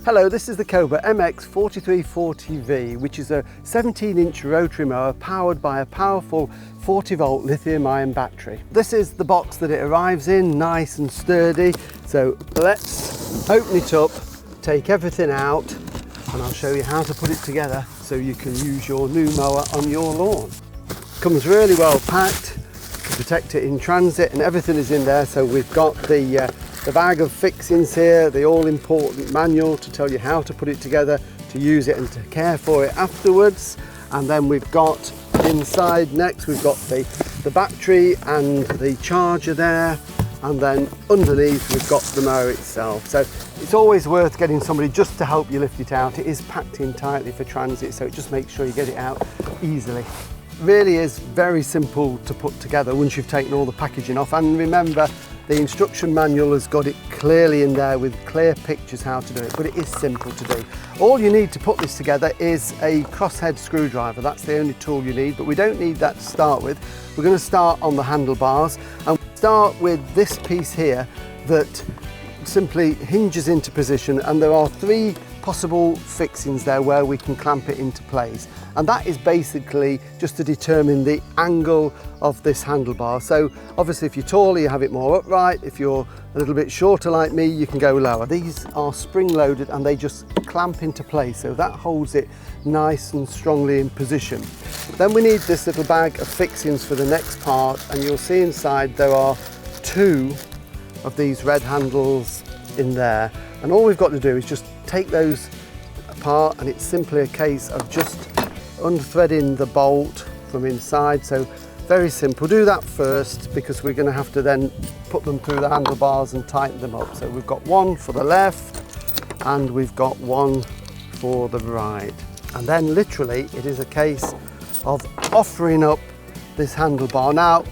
Hello, this is the Cobra MX4340V, which is a 17-inch rotary mower powered by a powerful 40-volt lithium-ion battery. This is the box that it arrives in, nice and sturdy. So let's open it up, take everything out, and I'll show you how to put it together so you can use your new mower on your lawn. Comes really well packed to protect it in transit, and everything is in there. So we've got the bag of fixings here, the all-important manual to tell you how to put it together, to use it and to care for it afterwards. And then we've got inside next, we've got the battery and the charger there. And then underneath we've got the mower itself. So it's always worth getting somebody just to help you lift it out. It is packed in tightly for transit, so just make sure you get it out easily. Really is very simple to put together once you've taken all the packaging off. And remember, the instruction manual has got it clearly in there with clear pictures how to do it, but it is simple to do. All you need to put this together is a crosshead screwdriver. That's the only tool you need, but we don't need that to start with. We're going to start on the handlebars and start with this piece here that simply hinges into position, and there are three possible fixings there where we can clamp it into place, and that is basically just to determine the angle of this handlebar. So obviously if you're taller you have it more upright, if you're a little bit shorter like me you can go lower. These are spring loaded and they just clamp into place, so that holds it nice and strongly in position. Then we need this little bag of fixings for the next part, and you'll see inside there are two of these red handles in there, and all we've got to do is just take those apart, and it's simply a case of just unthreading the bolt from inside. So very simple. Do that first because we're going to have to then put them through the handlebars and tighten them up. So we've got one for the left and we've got one for the right, and then literally it is a case of offering up this handlebar. Now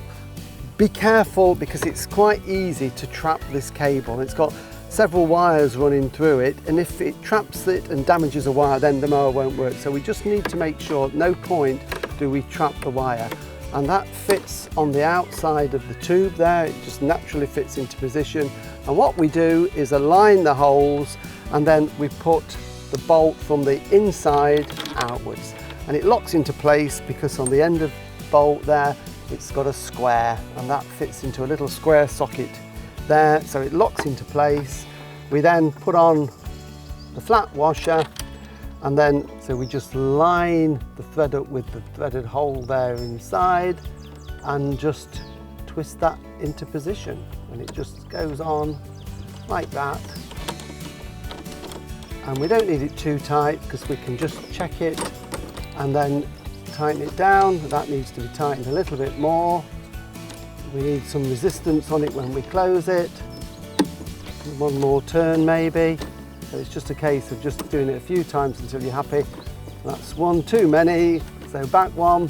be careful because it's quite easy to trap this cable. It's got several wires running through it, and if it traps it and damages a wire then the mower won't work. So we just need to make sure at no point do we trap the wire, and that fits on the outside of the tube there. It just naturally fits into position, and what we do is align the holes and then we put the bolt from the inside outwards, and it locks into place because on the end of the bolt there it's got a square, and that fits into a little square socket there, so it locks into place. We then put on the flat washer, and then so we just line the thread up with the threaded hole there inside and just twist that into position, and it just goes on like that. And we don't need it too tight because we can just check it and then tighten it down. That needs to be tightened a little bit more. We need some resistance on it when we close it. One more turn maybe. So it's just a case of just doing it a few times until you're happy. That's one too many. So back one,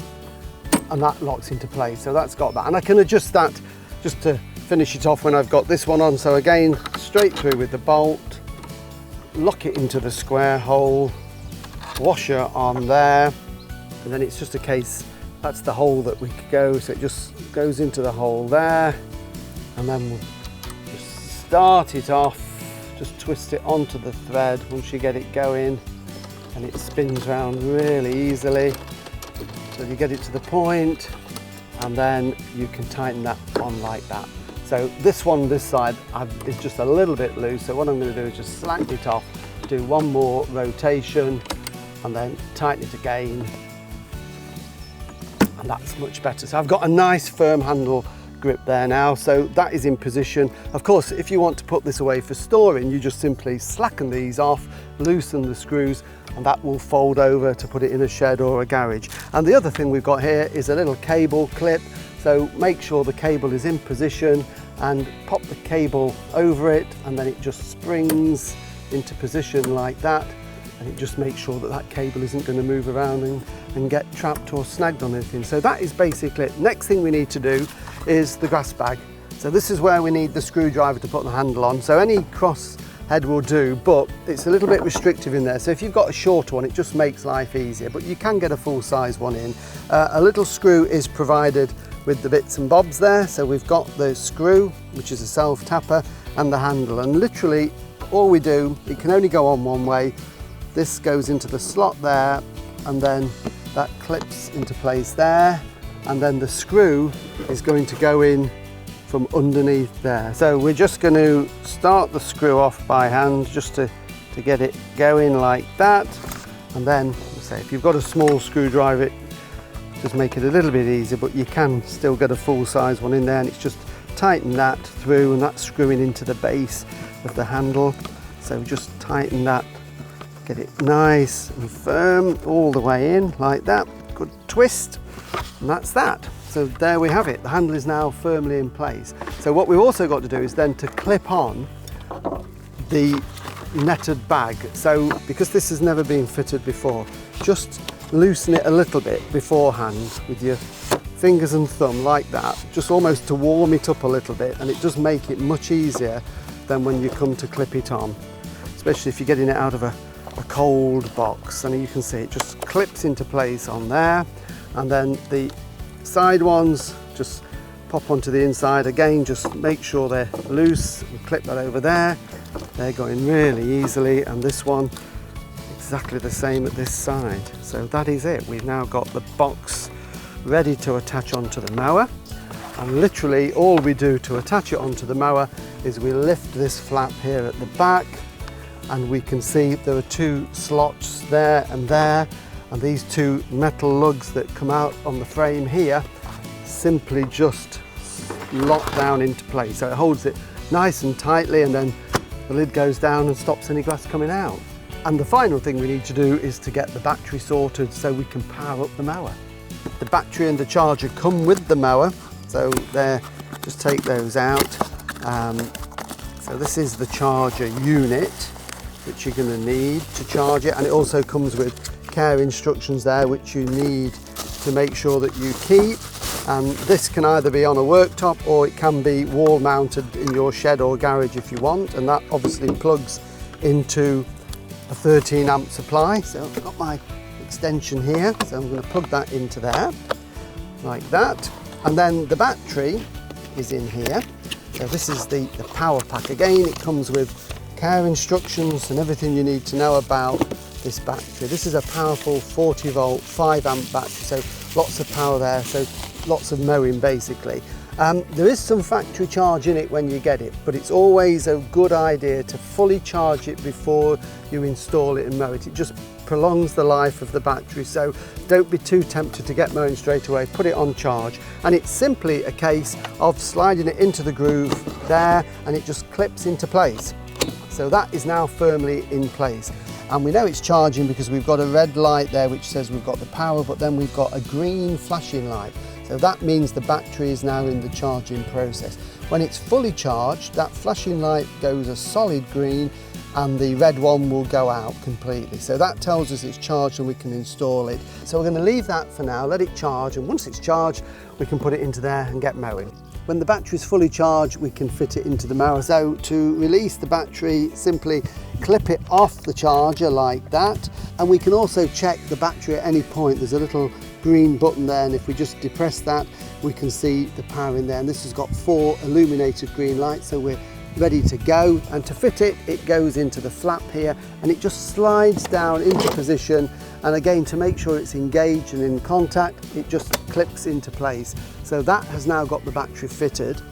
and that locks into place. So that's got that. And I can adjust that just to finish it off when I've got this one on. So again, straight through with the bolt, lock it into the square hole, washer on there, and then it's just a case, that's the hole that we could go, so it just goes into the hole there, and then we'll just start it off, just twist it onto the thread once you get it going, and it spins around really easily. So you get it to the point, and then you can tighten that on like that. So this one, this side, is just a little bit loose, so what I'm going to do is just slack it off, do one more rotation, and then tighten it again. And that's much better. So I've got a nice firm handle grip there now, so that is in position. Of course, if you want to put this away for storing, you just simply slacken these off, loosen the screws, and that will fold over to put it in a shed or a garage. And the other thing we've got here is a little cable clip, so make sure the cable is in position and pop the cable over it, and then it just springs into position like that, and it just makes sure that that cable isn't going to move around and get trapped or snagged on anything. So that is basically it. Next thing we need to do is the grass bag. So this is where we need the screwdriver to put the handle on. So any cross head will do, but it's a little bit restrictive in there. So if you've got a shorter one, it just makes life easier, but you can get a full size one in. A little screw is provided with the bits and bobs there. So we've got the screw, which is a self tapper, and the handle, and literally all we do, it can only go on one way. This goes into the slot there, and then that clips into place there, and then the screw is going to go in from underneath there. So we're just going to start the screw off by hand just to get it going like that. And then, say, if you've got a small screwdriver, just make it a little bit easier, but you can still get a full size one in there, and it's just tighten that through, and that's screwing into the base of the handle. So just tighten that, get it nice and firm all the way in like that. Good twist, and that's that. So there we have it. The handle is now firmly in place. So what we've also got to do is then to clip on the netted bag. So because this has never been fitted before, just loosen it a little bit beforehand with your fingers and thumb like that, just almost to warm it up a little bit, and it does make it much easier than when you come to clip it on, especially if you're getting it out of a cold box. And you can see it just clips into place on there, and then the side ones just pop onto the inside again. Just make sure they're loose and clip that over there. They're going really easily, and this one exactly the same at this side. So that is it. We've now got the box ready to attach onto the mower, and literally all we do to attach it onto the mower is we lift this flap here at the back, and we can see there are two slots there, and these two metal lugs that come out on the frame here simply just lock down into place. So it holds it nice and tightly, and then the lid goes down and stops any gas coming out. And the final thing we need to do is to get the battery sorted so we can power up the mower. The battery and the charger come with the mower, so there, just take those out. So this is the charger unit which you're going to need to charge it, and it also comes with care instructions there which you need to make sure that you keep. And this can either be on a worktop or it can be wall mounted in your shed or garage if you want, and that obviously plugs into a 13 amp supply. So I've got my extension here, so I'm going to plug that into there like that, and then the battery is in here. So this is the power pack. Again, it comes with care instructions and everything you need to know about this battery. This is a powerful 40 volt 5 amp battery, so lots of power there, so lots of mowing basically. There is some factory charge in it when you get it, but it's always a good idea to fully charge it before you install it and mow it. It just prolongs the life of the battery, so don't be too tempted to get mowing straight away. Put it on charge, and it's simply a case of sliding it into the groove there, and it just clips into place. So that is now firmly in place. And we know it's charging because we've got a red light there which says we've got the power, but then we've got a green flashing light. So that means the battery is now in the charging process. When it's fully charged, that flashing light goes a solid green and the red one will go out completely. So that tells us it's charged and we can install it. So we're going to leave that for now, let it charge, and once it's charged, we can put it into there and get mowing. When the battery is fully charged, we can fit it into the mower. So to release the battery, simply clip it off the charger like that, and we can also check the battery at any point. There's a little green button there, and if we just depress that, we can see the power in there, and this has got 4 illuminated green lights, so we're ready to go. And to fit it, it goes into the flap here, and it just slides down into position, and again, to make sure it's engaged and in contact, it just clips into place. So that has now got the battery fitted.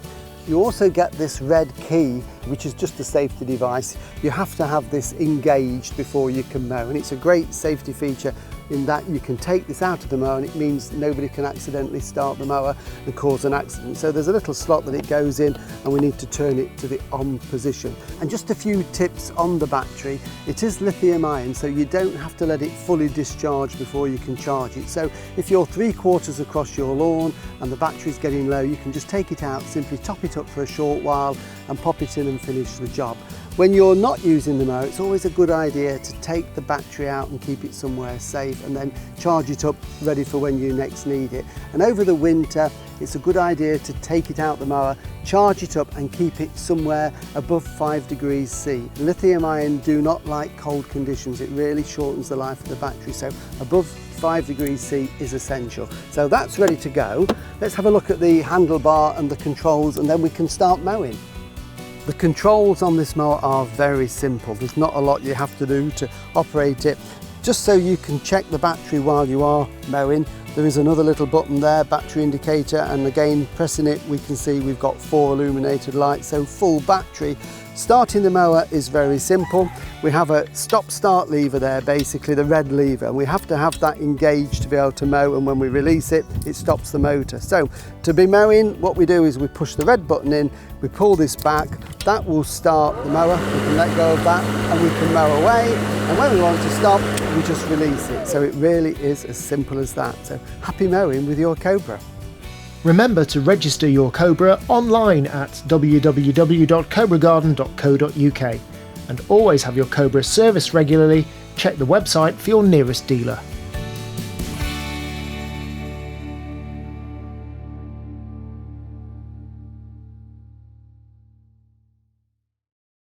You also get this red key, which is just a safety device. You have to have this engaged before you can mow, and it's a great safety feature in that you can take this out of the mower, and it means nobody can accidentally start the mower and cause an accident. So there's a little slot that it goes in, and we need to turn it to the on position. And just a few tips on the battery. It is lithium-ion, so you don't have to let it fully discharge before you can charge it. So if you're 3/4 across your lawn and the battery's getting low, you can just take it out, simply top it up for a short while and pop it in and finish the job. When you're not using the mower, it's always a good idea to take the battery out and keep it somewhere safe, and then charge it up ready for when you next need it. And over the winter, it's a good idea to take it out the mower, charge it up and keep it somewhere above 5 degrees C. Lithium-ion do not like cold conditions. It really shortens the life of the battery, so above 5 degrees C is essential. So that's ready to go. Let's have a look at the handlebar and the controls, and then we can start mowing. The controls on this mower are very simple. There's not a lot you have to do to operate it. Just so you can check the battery while you are mowing, there is another little button there, battery indicator, and again pressing it we can see we've got 4 illuminated lights, so full battery. Starting the mower is very simple. We have a stop-start lever there, basically the red lever, and we have to have that engaged to be able to mow, and when we release it, it stops the motor. So to be mowing, what we do is we push the red button in, we pull this back, that will start the mower, we can let go of that and we can mow away, and when we want to stop, we just release it. So it really is as simple as that. So happy mowing with your Cobra. Remember to register your Cobra online at www.cobragarden.co.uk, and always have your Cobra serviced regularly. Check the website for your nearest dealer.